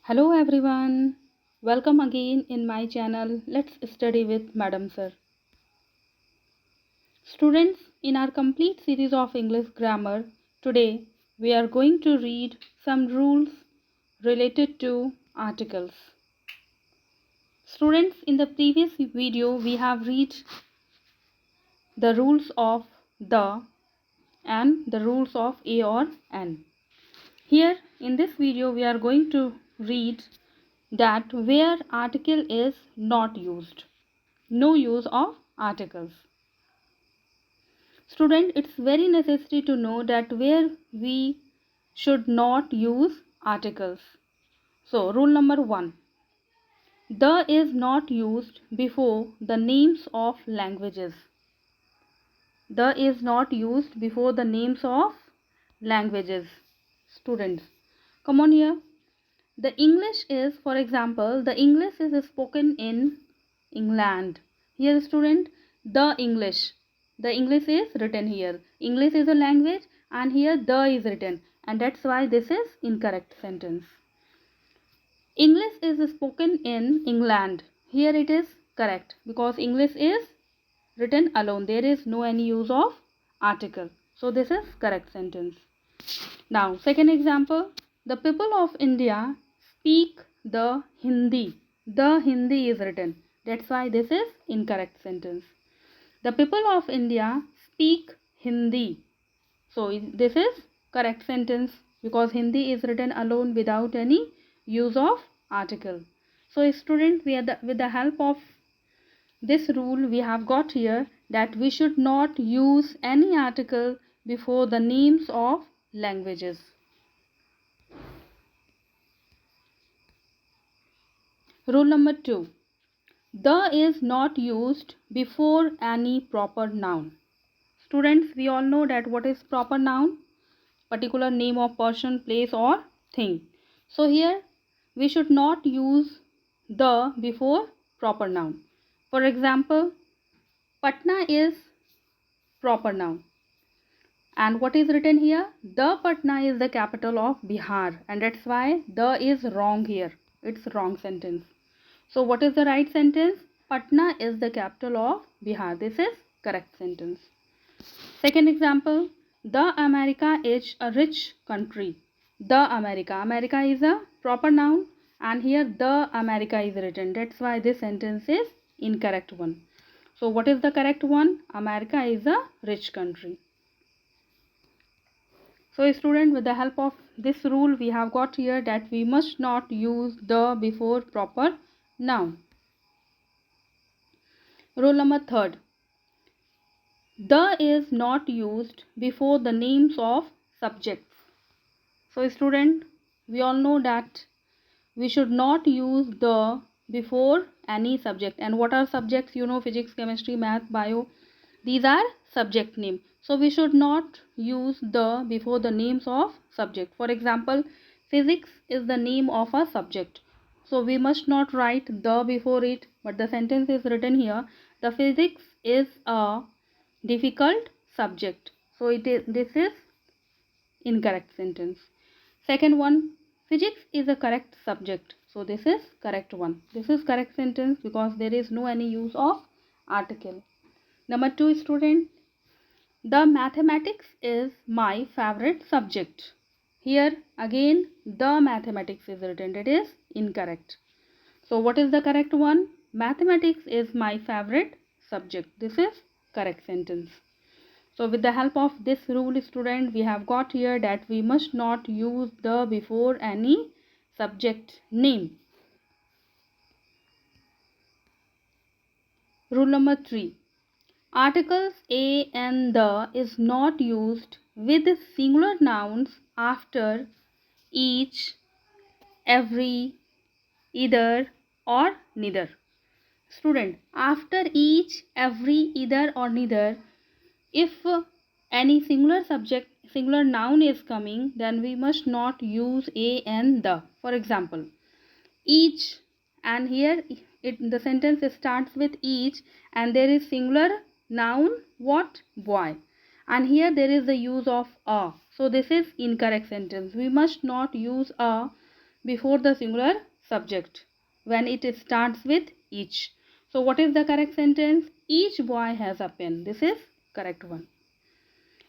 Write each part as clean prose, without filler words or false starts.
Hello everyone, welcome again in my channel. Let's study with Madam Sir. Students, in our complete series of English grammar, today we are going to read some rules related to articles. Students, in the previous video we have read the rules of the and the rules of a or an. Here in this video we are going to read that where article is not used. No use of articles. Student, it's very necessary to know that where we should not use articles. So, rule number 1. The is not used before the names of languages. The is not used before the names of languages. Students, come on here. The English is, for example, the English is spoken in England. Here, student, the English. The English is written here. English is a language and here the is written. And that's why this is incorrect sentence. English is spoken in England. Here it is correct because English is written alone. There is no any use of article. So this is correct sentence. Now, second example. The people of India speak the Hindi. The Hindi is written. That's why this is incorrect sentence. The people of India speak Hindi. So this is correct sentence because Hindi is written alone without any use of article. So student, with the help of this rule we have got here that we should not use any article before the names of languages. Rule number 2. The is not used before any proper noun. Students, we all know that what is proper noun? Particular name of person, place or thing. So here we should not use the before proper noun. For example, Patna is proper noun. And what is written here? The Patna is the capital of Bihar. And that's why the is wrong here. It's wrong sentence. So what is the right sentence? Patna is the capital of Bihar. This is correct sentence. Second example. The America is a rich country. The America. America is a proper noun. And here the America is written. That's why this sentence is incorrect one. So what is the correct one? America is a rich country. So student, with the help of this rule we have got here that we must not use the before proper noun. Rule number 3. The is not used before the names of subjects. So student, we all know that we should not use the before any subject. And what are subjects? You know, physics, chemistry, math, bio. These are subject name. So we should not use the before the names of subject. For example, physics is the name of a subject. So we must not write the before it, but the sentence is written here. The physics is a difficult subject. So this is incorrect sentence. Second one, physics is a correct subject. So this is correct one. This is correct sentence because there is no any use of article. Number 2, student, the mathematics is my favorite subject. Here again the mathematics is written. It is incorrect. So what is the correct one? Mathematics is my favorite subject. This is correct sentence. So with the help of this rule, student, we have got here that we must not use the before any subject name. Rule number 3. Articles a and the is not used with singular nouns after each, every, either or neither. Student, after each, every, either or neither, if any singular noun is coming, then we must not use a and the. For example, each, and here the sentence starts with each and there is singular noun what? Boy. And here there is the use of a. So this is incorrect sentence. We must not use a before the singular subject when it starts with each. So what is the correct sentence? Each boy has a pen. This is correct one.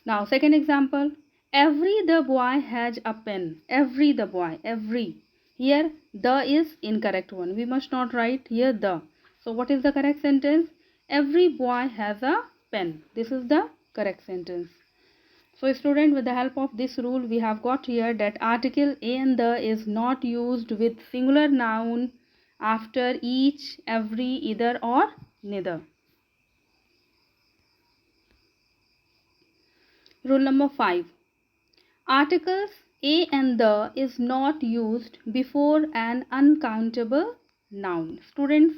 Now second example, every the boy has a pen. Every the boy, every. Here the is incorrect one. We must not write here the. So what is the correct sentence? Every boy has a pen. This is the correct sentence. So student, with the help of this rule we have got here that article a and the is not used with singular noun after each, every, either or neither. Rule number 5. Articles a and the is not used before an uncountable noun. Students,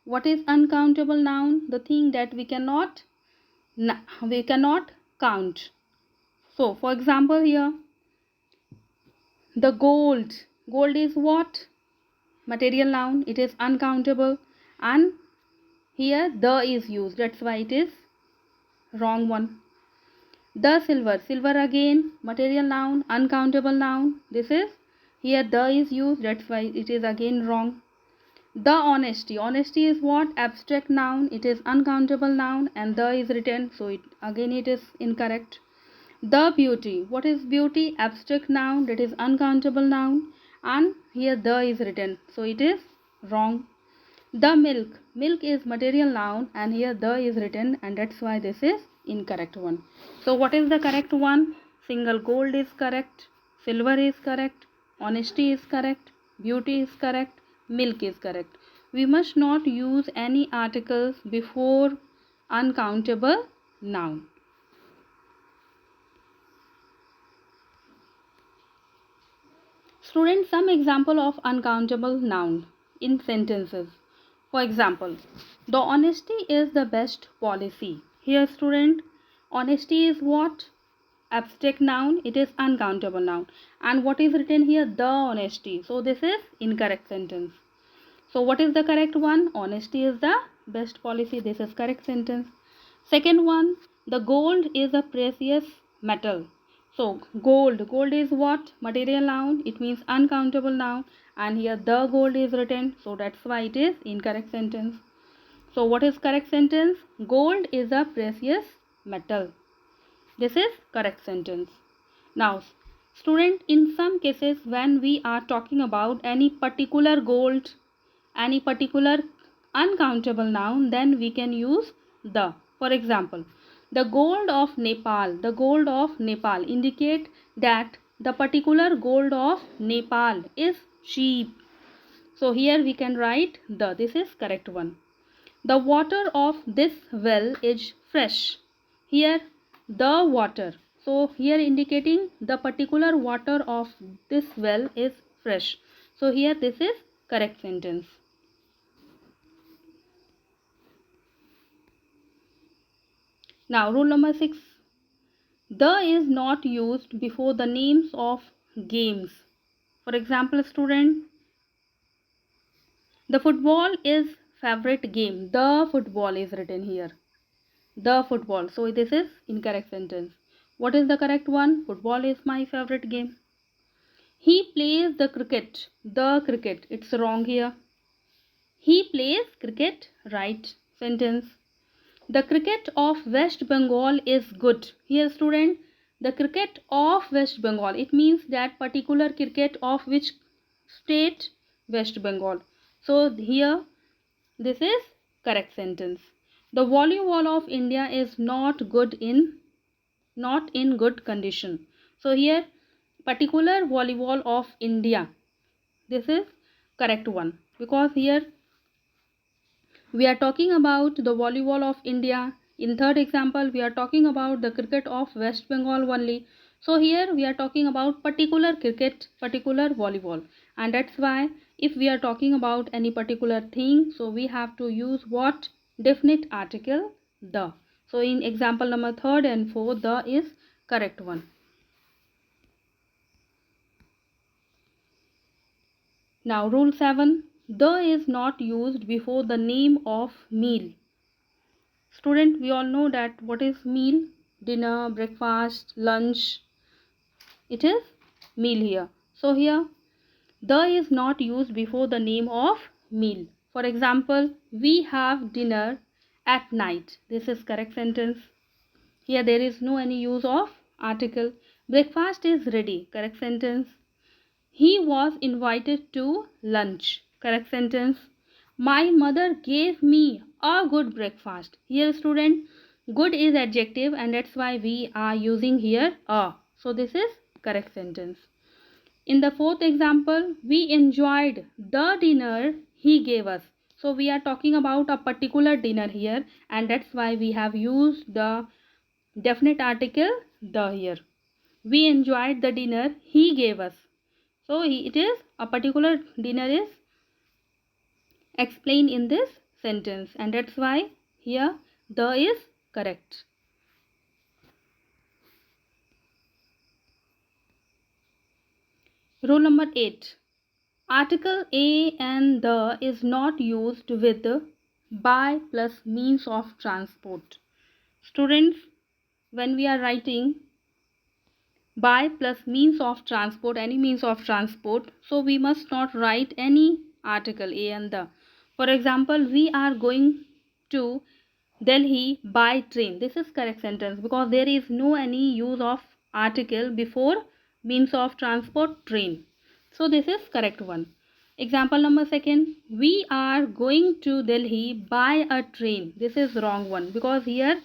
what is uncountable noun? The thing that we cannot count. So for example here, the gold. Gold is what? Material noun. It is uncountable, and here the is used. That's why it is wrong one. The silver. Silver again material noun, uncountable noun. This is here the is used. That's why it is again wrong. The honesty. Honesty is what? Abstract noun. It is uncountable noun, and the is written. So it is incorrect. The beauty. What is beauty? Abstract noun, that is uncountable noun, and here the is written. So it is wrong. The milk. Milk is material noun, and here the is written, and that's why this is incorrect one. So what is the correct one? Single gold is correct. Silver is correct. Honesty is correct. Beauty is correct. Milk is correct. We must not use any articles before uncountable noun. Students, some example of uncountable noun in sentences. For example, the honesty is the best policy. Here student, honesty is what? Abstract noun, it is uncountable noun. And what is written here? The honesty. So this is incorrect sentence. So what is the correct one? Honesty is the best policy. This is correct sentence. Second one, the gold is a precious metal. So gold is what? Material noun. It means uncountable noun, and here the gold is written. So that's why it is incorrect sentence. So what is correct sentence? Gold is a precious metal. This is correct sentence. Now student, in some cases when we are talking about any particular gold, any particular uncountable noun, then we can use the. For example, the gold of Nepal indicate that the particular gold of Nepal is cheap. So here we can write the. This is correct one. The water of this well is fresh. Here the water. So here indicating the particular water of this well is fresh. So here this is correct sentence. Now rule number 6. The is not used before the names of games. For example, student, the football is favorite game. The football is written here. The football. So this is incorrect sentence. What is the correct one? Football is my favorite game. He plays the cricket. The cricket. It's wrong here. He plays cricket. Right sentence. The cricket of West Bengal is good. Here student, the cricket of West Bengal, it means that particular cricket of which state? West Bengal. So here this is correct sentence. The volleyball of India is not in good condition. So here particular volleyball of India, this is correct one, because here we are talking about the volleyball of India. In third example, we are talking about the cricket of West Bengal only. So here we are talking about particular cricket, particular volleyball. And that's why if we are talking about any particular thing, so we have to use what? Definite article, the. So in example number 3rd and 4th, the is correct one. Now rule 7. The is not used before the name of meal. Student, we all know that what is meal? Dinner, breakfast, lunch. It is meal here. So here The is not used before the name of meal. For example, we have dinner at night. This is correct sentence. Here there is no any use of article. Breakfast is ready. Correct sentence. He was invited to lunch. Correct sentence. My mother gave me a good breakfast. Here student, good is adjective and that's why we are using here a. So this is correct sentence. In the fourth example, we enjoyed the dinner he gave us. So we are talking about a particular dinner here and that's why we have used the definite article the here. We enjoyed the dinner he gave us. So it is a particular dinner is explained in this sentence and that's why here the is correct. Rule number 8. Article a and the is not used with by plus means of transport. Students, when we are writing by plus means of transport, any means of transport, so we must not write any article a and the. For example, we are going to Delhi by train. This is correct sentence because there is no any use of article before means of transport train. So this is correct one. Example number second, we are going to Delhi by a train. This is wrong one because here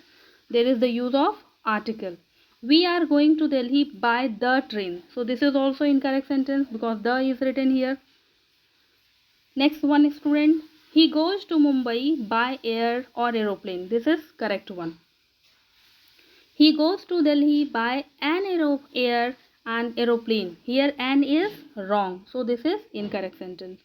there is the use of article. We are going to Delhi by the train. So this is also incorrect sentence because the is written here. Next one, student, he goes to Mumbai by air or aeroplane. This is correct one. He goes to Delhi by an air and aeroplane. Here an is wrong. So this is incorrect sentence.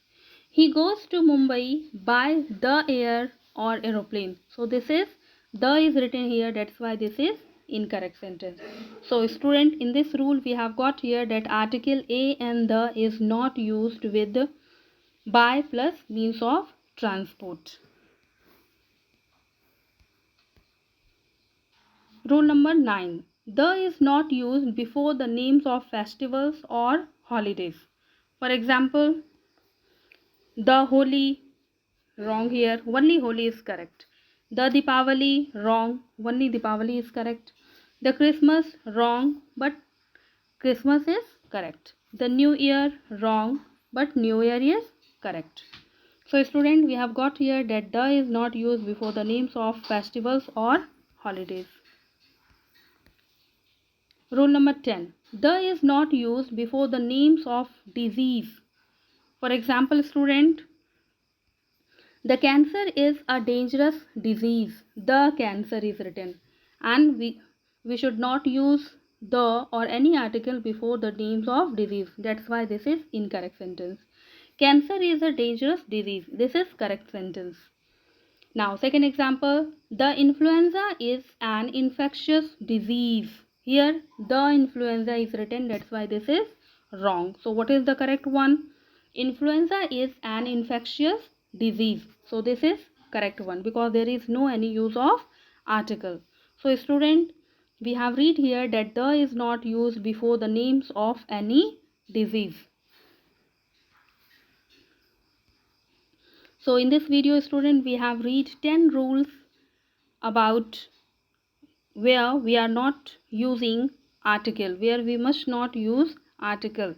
He goes to Mumbai by the air or aeroplane. So this is the is written here. That's why this is incorrect sentence. So student, in this rule we have got here that article a and the is not used with by plus means of transport. Rule number 9. The is not used before the names of festivals or holidays. For example, the Holi, wrong here. Only Holi is correct. The Deepavali, wrong. Only Deepavali is correct. The Christmas, wrong. But Christmas is correct. The New Year, wrong. But New Year is correct. So student, we have got here that the is not used before the names of festivals or holidays. Rule number 10. The is not used before the names of disease. For example, student, the cancer is a dangerous disease. The cancer is written. And we should not use the or any article before the names of disease. That's why this is incorrect sentence. Cancer is a dangerous disease. This is correct sentence. Now, second example, the influenza is an infectious disease. Here, the influenza is written, that's why this is wrong. So, what is the correct one? Influenza is an infectious disease. So, this is correct one because there is no any use of article. So, student, we have read here that the is not used before the names of any disease. So in this video, student, we have read 10 rules about where we are not using article, where we must not use article.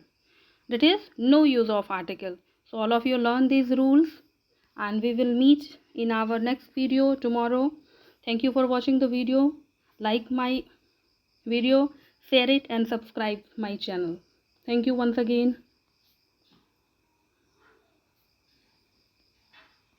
That is no use of article. So all of you learn these rules and we will meet in our next video tomorrow. Thank you for watching the video. Like my video, share it and subscribe my channel. Thank you once again.